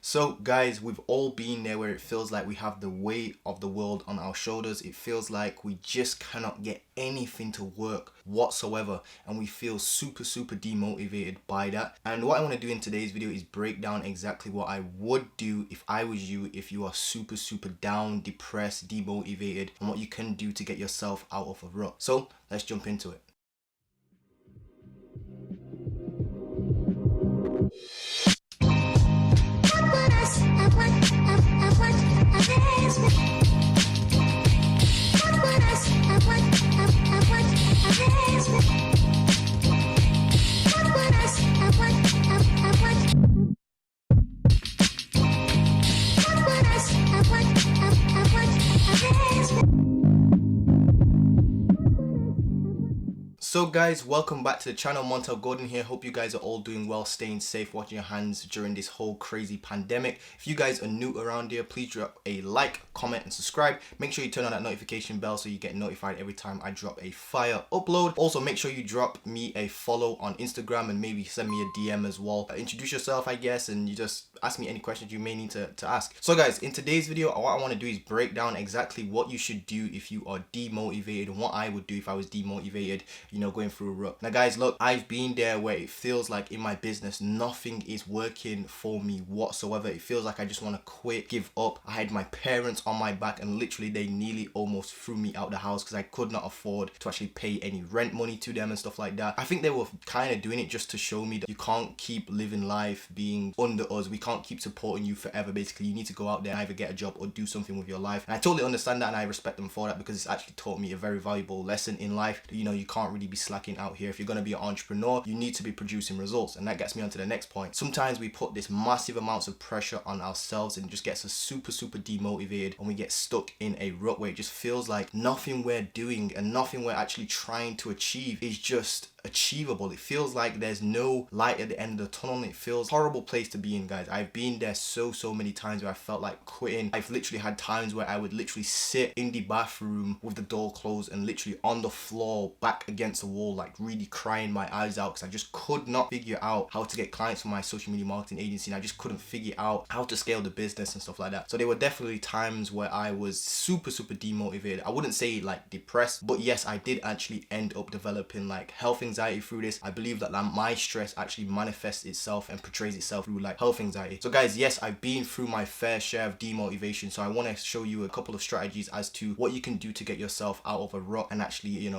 So guys, we've all been there where it feels like we have the weight of the world on our shoulders. It feels like we just cannot get anything to work whatsoever, and we feel super demotivated by that. And what I want to do in today's video is break down exactly what I would do if I was you, if you are super down, depressed, demotivated, and what you can do to get yourself out of a rut. So let's jump into it. So guys, welcome back to the channel. Montel Gordon here. Hope you guys are all doing well, staying safe, washing your hands during this whole crazy pandemic. If you guys are new around here, please drop a like, comment and subscribe. Make sure you turn on that notification bell so you get notified every time I drop a fire upload. Also make sure you drop me a follow on Instagram and maybe send me a DM as well. Introduce yourself, I guess, and you just ask me any questions you may need to ask. So guys, in today's video, what I want to do is break down exactly what you should do if you are demotivated and what I would do if I was demotivated, going through a rut. Now guys, look, I've been there where it feels like in my business nothing is working for me whatsoever. It feels like I just want to quit, give up. I had my parents on my back and literally they nearly almost threw me out the house because I could not afford to actually pay any rent money to them and stuff like that. I think they were kind of doing it just to show me that you can't keep living life being under us. We can't keep supporting you forever. Basically, you need to go out there and either get a job or do something with your life. And I totally understand that and I respect them for that because it's actually taught me a very valuable lesson in life. You can't really be slacking out here. If you're going to be an entrepreneur, you need to be producing results. And that gets me on to the next point. Sometimes we put this massive amounts of pressure on ourselves and it just gets us super demotivated, and we get stuck in a rut where it just feels like nothing we're doing and nothing we're actually trying to achieve is just achievable. It feels like there's no light at the end of the tunnel and it feels a horrible place to be in, guys. I've been there so many times where I felt like quitting. I've literally had times where I would literally sit in the bathroom with the door closed and literally on the floor back against the wall, like really crying my eyes out because I just could not figure out how to get clients for my social media marketing agency, and I just couldn't figure out how to scale the business and stuff like that. So there were definitely times where I was super demotivated. I wouldn't say like depressed, but yes, I did actually end up developing like health anxiety through this. I believe that my stress actually manifests itself and portrays itself through like health anxiety. So guys, yes, I've been through my fair share of demotivation, so I want to show you a couple of strategies as to what you can do to get yourself out of a rut and actually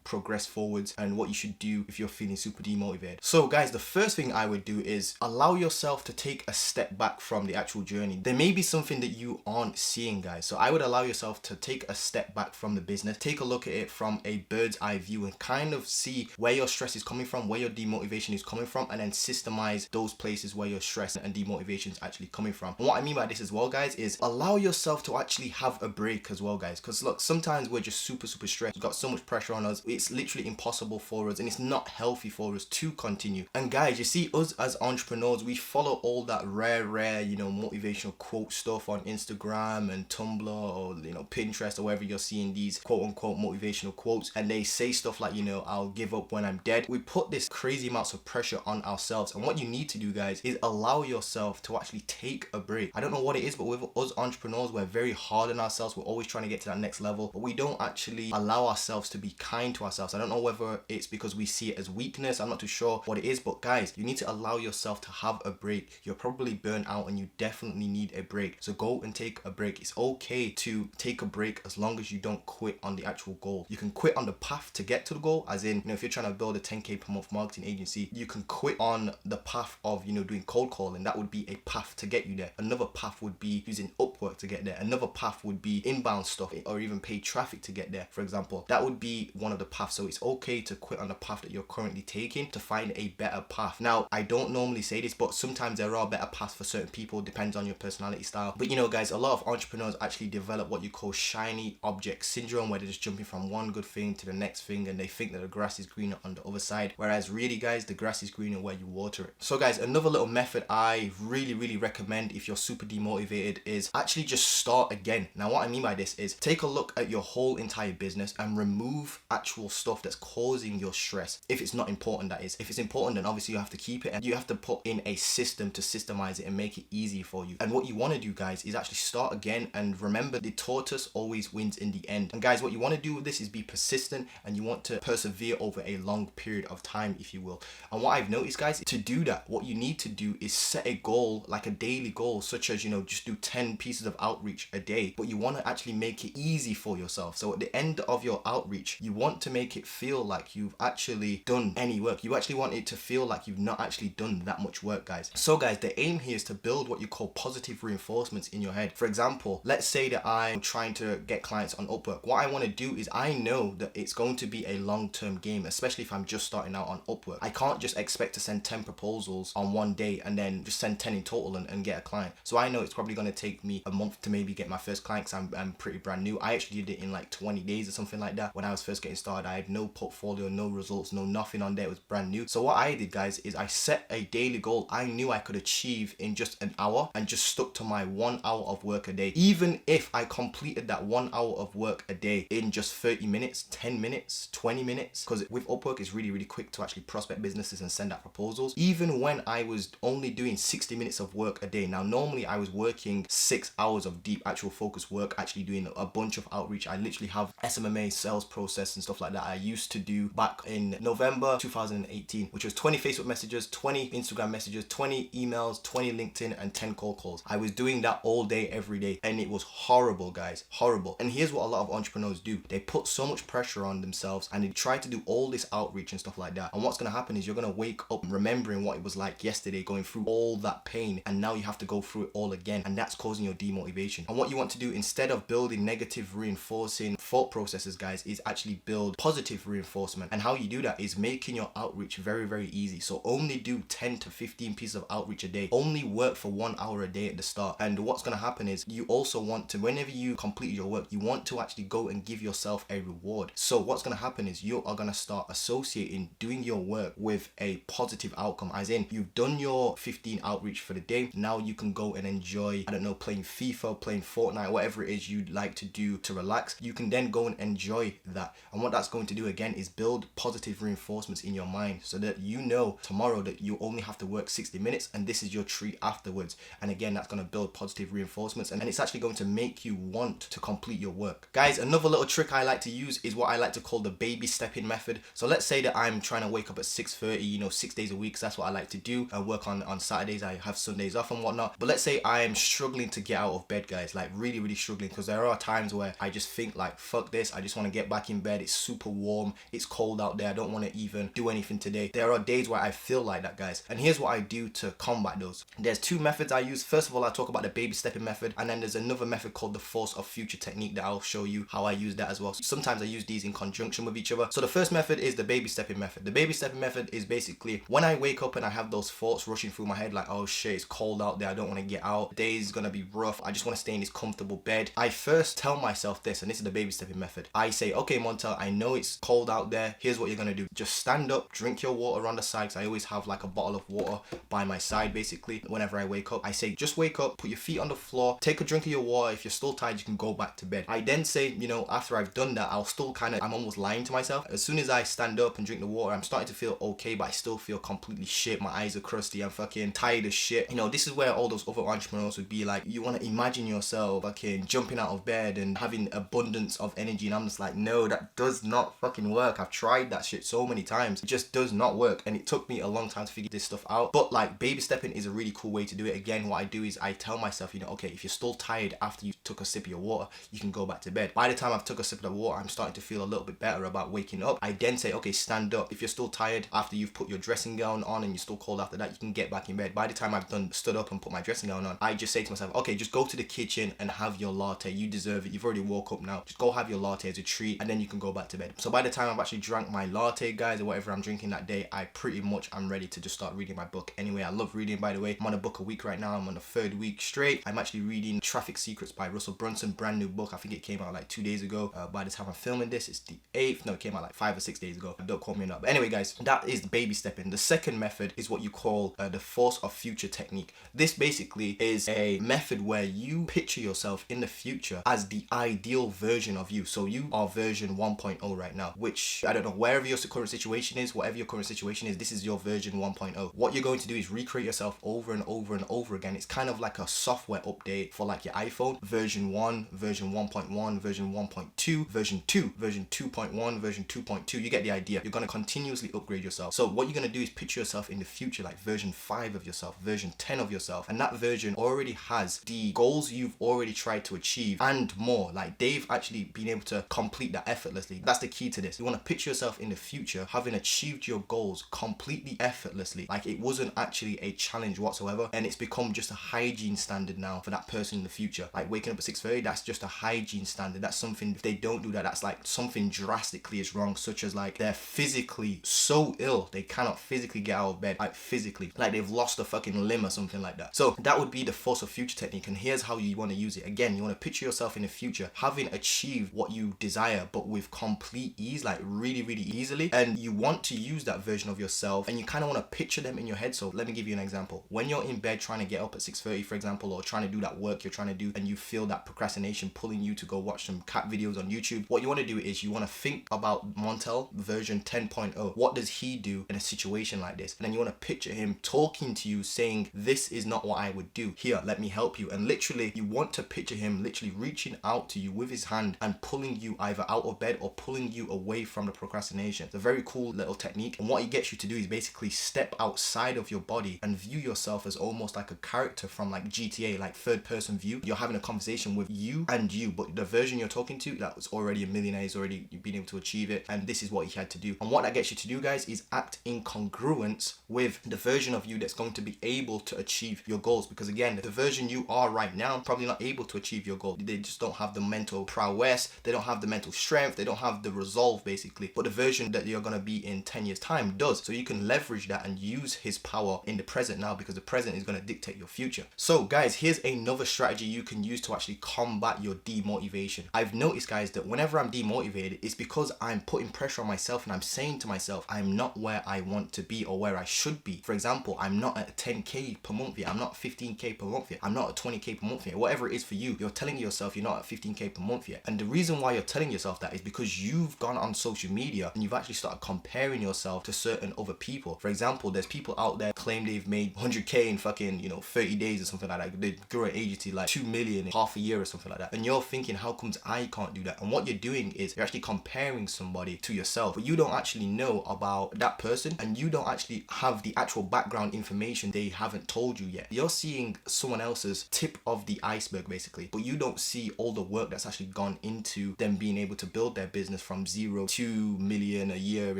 progress forwards, and what you should do if you're feeling super demotivated. So guys, the first thing I would do is allow yourself to take a step back from the actual journey. There may be something that you aren't seeing, guys, so I would allow yourself to take a step back from the business, take a look at it from a bird's eye view and kind of see where your stress is coming from, where your demotivation is coming from, and then systemize those places where your stress and demotivation is actually coming from. And what I mean by this as well, guys, is allow yourself to actually have a break as well, guys, because look, sometimes we're just super stressed. We've got so much pressure on us, it's literally impossible for us and it's not healthy for us to continue. And guys, you see, us as entrepreneurs, we follow all that rare motivational quote stuff on Instagram and Tumblr or Pinterest or wherever you're seeing these quote unquote motivational quotes, and they say stuff like I'll give up when I'm dead. We put this crazy amounts of pressure on ourselves, and what you need to do, guys, is allow yourself to actually take a break. I don't know what it is, but with us entrepreneurs, we're very hard on ourselves. We're always trying to get to that next level, but we don't actually allow ourselves to be kind to ourselves. I don't know whether it's because we see it as weakness. I'm not too sure what it is, but guys, you need to allow yourself to have a break. You're probably burnt out and you definitely need a break. So go and take a break. It's okay to take a break as long as you don't quit on the actual goal. You can quit on the path to get to the goal, as in, if you're trying to build a 10k per month marketing agency, you can quit on the path of doing cold calling. That would be a path to get you there. Another path would be using Upwork to get there. Another path would be inbound stuff or even paid traffic to get there, for example. That would be one of the paths. So it's okay to quit on the path that you're currently taking to find a better path. Now, I don't normally say this, but sometimes there are better paths for certain people, depends on your personality style. But guys, a lot of entrepreneurs actually develop what you call shiny object syndrome, where they're just jumping from one good thing to the next thing and they think that the grass is greener on the other side. Whereas really guys, the grass is greener where you water it. So guys, another little method I really recommend if you're super demotivated is actually just start again. Now what I mean by this is take a look at your whole entire business and remove actual stuff that's causing your stress. If it's not important, that is. If it's important, then obviously you have to keep it, and you have to put in a system to systemize it and make it easy for you. And what you want to do guys is actually start again, and remember, the tortoise always wins in the end. And guys, what you want to do with this is be persistent, and you want to persevere over a long period of time, if you will. And what I've noticed guys, to do that, what you need to do is set a goal, like a daily goal, such as, you know, just do 10 pieces of outreach a day. But you want to actually make it easy for yourself. So at the end of your outreach, you want to make it feel like you've actually done any work. You actually want it to feel like you've not actually done that much work, guys. So guys, the aim here is to build what you call positive reinforcements in your head. For example, let's say that I'm trying to get clients on Upwork. What I want to do is, I know that it's going to be a long-term game, especially if I'm just starting out on Upwork. I can't just expect to send 10 proposals on one day and then just send 10 in total and get a client. So I know it's probably going to take me a month to maybe get my first client, because I'm pretty brand new. I actually did it in like 20 days or something like that. When I was first getting started, I had no portfolio, no results, no nothing on there. It was brand new. So what I did guys is I set a daily goal I knew I could achieve in just an hour, and just stuck to my 1 hour of work a day. Even if I completed that 1 hour of work a day in just 30 minutes, 10 minutes, 20 minutes, because with Upwork it's really quick to actually prospect businesses and send out proposals. Even when I was only doing 60 minutes of work a day. Now normally I was working 6 hours of deep actual focus work, actually doing a bunch of outreach. I literally have SMMA sales process and stuff like that I used to do back in November 2018, which was 20 Facebook messages, 20 Instagram messages, 20 emails, 20 LinkedIn, and 10 cold calls. I was doing that all day, every day, and it was horrible, guys, horrible. And here's what a lot of entrepreneurs do. They put so much pressure on themselves, and they try to do all this outreach and stuff like that. And what's going to happen is you're going to wake up remembering what it was like yesterday, going through all that pain, and now you have to go through it all again, and that's causing your demotivation. And what you want to do, instead of building negative reinforcing thought processes, guys, is actually build positive reinforcement. And how you do that is making your outreach very easy. So only do 10 to 15 pieces of outreach a day. Only work for 1 hour a day at the start. And what's going to happen is you also want to, whenever you complete your work, you want to actually go and give yourself a reward. So what's going to happen is you are going to start associating doing your work with a positive outcome, as in you've done your 15 outreach for the day. Now you can go and enjoy, I don't know, playing FIFA, playing Fortnite, whatever it is you'd like to do to relax. You can then go and enjoy that. And what that's going to do again is build positive reinforcements in your mind, so that you know tomorrow that you only have to work 60 minutes and this is your treat afterwards. And again, that's going to build positive reinforcements, and it's actually going to make you want to complete your work. Guys, another little trick I like to use is what I like to call the baby stepping method. So let's say that I'm trying to wake up at 6:30, you know, 6 days a week. So that's what I like to do. I work on Saturdays. I have Sundays off and whatnot. But let's say I am struggling to get out of bed, guys, like really struggling, because there are times where I just think like, fuck this, I just want to get back in bed. It's super warm, it's cold out there, I don't want to even do anything today. There are days where I feel like that, guys. And here's what I do to combat those. There's two methods I use. First of all, I talk about the baby stepping method, and then there's another method called the force of future technique that I'll show you how I use that as well. Sometimes I use these in conjunction with each other. So the first method is the baby stepping method. The baby stepping method is basically when I wake up and I have those thoughts rushing through my head like, oh shit, it's cold out there, I don't want to get out, the day is gonna be rough, I just want to stay in this comfortable bed. I first tell myself this, and this is the baby stepping method. I say, okay Montel, I know it's cold out there, here's what you're gonna do. Just stand up, drink your water on the side, because I always have like a bottle of water by my side basically whenever I wake up. I say, just wake up, put your feet on the floor, take a drink of your water. If you're still tired, you can go back to bed. I then say, you know, after I've done that, I'll still I'm almost lying to myself. As soon as I stand up and drink the water, I'm starting to feel okay, but I still feel completely shit. My eyes are crusty, I'm fucking tired as shit. You know, this is where all those other entrepreneurs would be like, you want to imagine yourself fucking jumping out of bed and having abundance of energy, and I'm just like, no, that does not fucking work. I've tried that shit so many times, it just does not work, and it took me a long time to figure this stuff out. But like, baby stepping is a really cool way to do it. Again, what I do is I tell myself, you know, okay, if you're still tired after you took a sip of your water, you can go back to bed. By the time I've took a sip of the water, I'm starting to feel a little bit better about waking up. I then say, okay, stand up. If you're still tired after you've put your dressing gown on and you're still cold after that, you can get back in bed. By the time I've stood up and put my dressing gown on, I just say to myself, okay, just go to the kitchen and have your latte. You deserve it. You've already woke up now. Just go have your latte as a treat, and then you can go back to bed. So by the time I've actually drank my latte, guys, or whatever I'm drinking that day, I pretty much am ready to just start reading my book. Anyway, I love reading, by the way. I'm on a book a week right now. I'm on the 3rd week straight. I'm actually reading Traffic Secrets by Russell Brunson, brand new book. I think it came out like 2 days ago. By the time I'm filming this, it's the 8th. No, it came out like 5 or 6 days ago. Don't quote me on that. But anyway, guys, that is the baby stepping. The second method is what you call the force of future technique. This basically is a method where you picture yourself in the future as the ideal version of you. So you are version 1.0 right now, which I don't know, wherever your current situation is, whatever your current situation is, this is your version 1.0. What you're going to do is recreate yourself over and over and over again. It's kind of like a software update for like your iPhone. Version 1, version 1.1, version 1.2, version 2, version 2.1, version 2.2. You get the idea. You're going to continuously upgrade yourself. So what you're going to do is picture yourself in the future, like version 5 of yourself, version 10 of yourself. And that version already has the goals you've already tried to achieve and more. Like they've actually been able to complete that effortlessly. That's the key to this. You want to picture yourself in the future having achieved your goals completely effortlessly. Like it wasn't actually a challenge whatsoever, and it's become just a hygiene standard now for that person in the future. Like waking up at 6:30, that's just a hygiene standard. That's something, if they don't do that, that's like something drastically is wrong, such as like they're physically so ill they cannot physically get out of bed, like physically, like they've lost a fucking limb or something like that. So that would be the force of future technique, and here's how you want to use it. Again, you want to picture yourself in the future having achieved what you desire, but with complete ease, like really easily, and you want to use that version of yourself, and you kind of want to picture them in your head. So let me give you an example. When you're in bed trying to get up at 6:30, for example, or trying to do that work you're trying to do, and you feel that procrastination pulling you to go watch some cat videos on YouTube, what you want to do is you want to think about Montel version 10.0. What does he do in a situation like this? And then you want to picture him talking to you saying, this is not what I would do. Here, let me help you. And literally you want to picture him literally reaching out to you with his hand and pulling you either out of bed or pulling you away from the procrastination. It's a very cool little technique, and what it gets you to do is basically step outside of your body and view yourself as almost like a character from like GTA, like third person view. You're having a conversation with you and you, but the version you're talking to that was already a millionaire, he's already been able to achieve it, and this is what he had to do. And what that gets you to do, guys, is act in congruence with the version of you that's going to be able to achieve your goals. Because again, the version you are right now probably not able to achieve your goal. They just don't have the mental prowess, they don't have the mental strength, they don't have the resolve basically. But the version that you're going to be in 10 years time does. So you can leverage that and use his power in the present now, because the present is going to dictate your future. So guys, here's another strategy you can use to actually combat your demotivation. I've noticed, guys, that whenever I'm demotivated, it's because I'm putting pressure on myself and I'm saying to myself, I'm not where I want to be or where I should be. For example, I'm not at 10k per month yet, I'm not 15k per month yet, I'm not at 20k per month yet. Whatever it is for you, you're telling yourself you're not at 15k per month yet. And the reason why you're telling yourself that is because you've gone on social media and you've actually started comparing yourself to certain other people. For example, there's people out there claim they've made 100k in fucking 30 days or something like that. They grew an agency like 2 million in half a year or something like that, and you're thinking, how comes I can't do that? And what you're doing is you're actually comparing somebody to yourself, but you don't actually know about that person, and you don't actually have the actual background information they haven't told you yet. You're seeing someone else's tip of the iceberg basically, but you don't see all the work that's actually gone into them being able to build their business from 0 to 2 million a year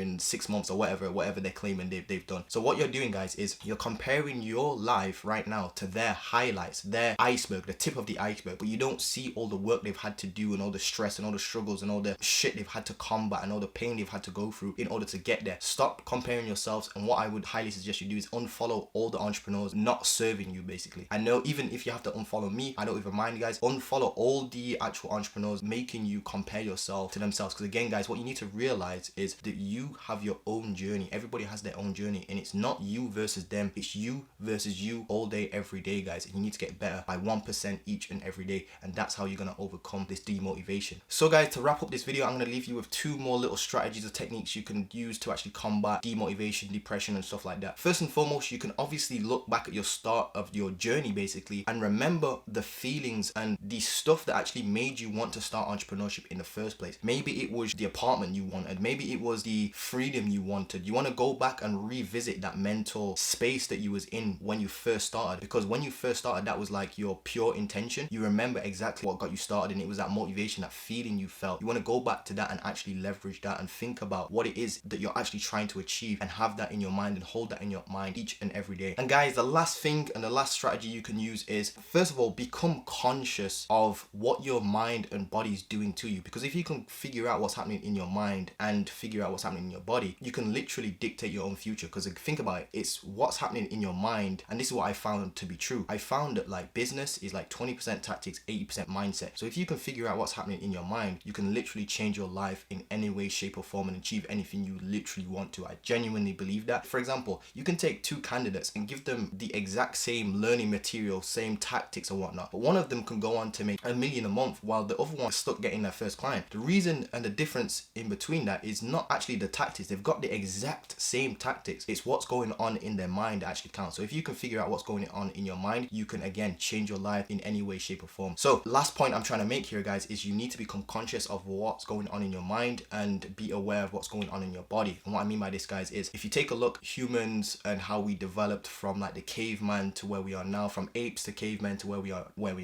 in 6 months or whatever they're claiming they've done. So what you're doing, guys, is you're comparing your life right now to their highlights, their iceberg, the tip of the iceberg, but you don't see all the work they've had to do and all the stress and all the struggles and all the shit they've had to combat and all the pain they've had to go through in order to get there. Stop comparing yourselves, and what I would highly suggest you do is unfollow all the entrepreneurs not serving you basically. I know even if you have to unfollow me, I don't even mind, guys. Unfollow all the actual entrepreneurs making you compare yourself to themselves, because again, guys, what you need to realize is that you have your own journey. Everybody has their own journey, and it's not you versus them, it's you versus you all day every day, guys. And you need to get better by 1% each and every day, and that's how you're going to overcome this demotivation. So guys, to wrap up this video, I'm going to leave you with 2 more little strategies or techniques you can use to actually combat demotivation, depression and stuff like that. First and foremost, you can obviously look back at your start of your journey basically and remember the feelings and the stuff that actually made you want to start entrepreneurship in the first place. Maybe it was the apartment you wanted, maybe it was the freedom you wanted. You want to go back and revisit that mental space that you was in when you first started, because when you first started, that was like your pure intention. You remember exactly what got you started, and it was that motivation, that feeling you felt. You want to go back to that and actually leverage that and think about what it is that you're actually trying to achieve, and have that in your mind and hold that in your mind each and every day. And guys, the last thing and the last strategy you can use is, first of all, become conscious of what your mind and body is doing to you, because if you can figure out what's happening in your mind and figure out what's happening in your body, you can literally dictate your own future. Because think about it, it's what's happening in your mind, and this is what I found to be true. I found that like business is like 20% tactics, 80% mindset. So if you can figure out what's happening in your mind, you can literally change your life in any way, shape or form and achieve anything you literally want to. I genuinely believe that. For example, you can take two candidates and give them the exact same learning material, same tactics and whatnot, but one of them can go on to make $1 million a month while the other one is stuck getting their first client. The reason and the difference in between that is not actually the tactics. They've got the exact same tactics. It's what's going on in their mind that actually counts. So if you can figure out what's going on in your mind, you can again change your life in any way, shape or form. So last point I'm trying to make here, guys, is you need to become conscious of what's going on in your mind and be aware of what's going on in your body. And what I mean by this, guys, is if you take a look, humans and how we developed from like the caveman to where we are now, from apes to cavemen to where we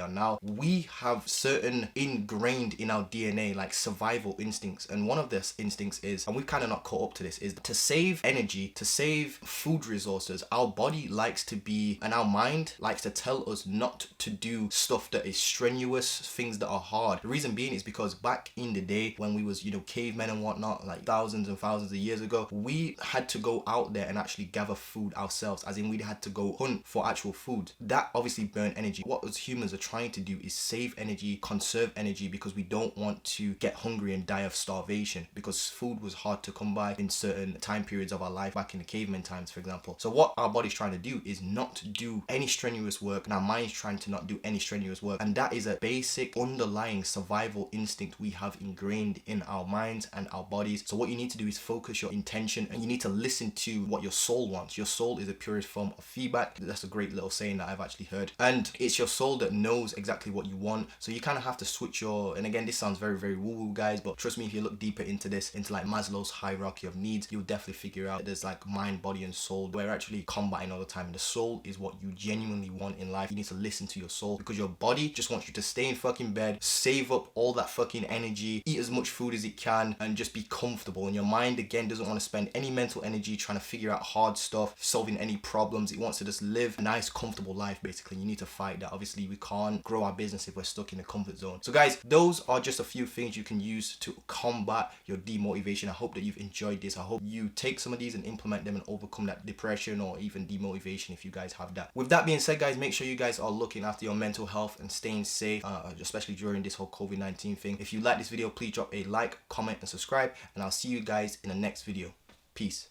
are now, we have certain ingrained in our DNA like survival instincts. And one of this instincts is, and we've kind of not caught up to this, is to save energy, to save food resources. Our body likes to be, and our mind likes to tell us not to do stuff that is strenuous, things that are hard. The reason being is because back in the day when we was, cavemen and whatnot, like thousands and thousands of years ago, we had to go out there and actually gather food ourselves, as in we had to go hunt for actual food. That obviously burned energy. What us humans are trying to do is save energy, conserve energy, because we don't want to get hungry and die of starvation, because food was hard to come by in certain time periods of our life back in the caveman times, for example. So what our body's trying to do is not to do any strenuous work, and our mind's trying to not do any strenuous work. And that is a basic underlying survival instinct we have ingrained in our minds and our bodies. So what you need to do is focus your intention, and you need to listen to what your soul wants. Your soul is the purest form of feedback. That's a great little saying that I've actually heard, and it's your soul that knows exactly what you want. So you kind of have to switch your, and again, this sounds very, very woo-woo, guys, but trust me, if you look deeper into this, into like Maslow's hierarchy of needs, you'll definitely figure out there's like mind, body and soul. We're actually combating all the time. The soul is what you genuinely want in life. You need to listen to your soul, because your body just wants you to stay in fucking bed, save up all that fucking energy, eat as much food as it can, and just be comfortable. And your mind, again, doesn't want to spend any mental energy trying to figure out hard stuff, solving any problems. It wants to just live a nice, comfortable life, basically. You need to fight that. Obviously, we can't grow our business if we're stuck in the comfort zone. So guys, those are just a few things you can use to combat your demotivation. I hope that you've enjoyed this. I hope you take some of these and implement them and overcome that depression or even demotivation if you guys have that. With that being said, guys, make sure you guys are looking after your mental health and staying safe, especially during this whole COVID-19 thing. If you like this video, please drop a like, comment and subscribe, and I'll see you guys in the next video. Peace.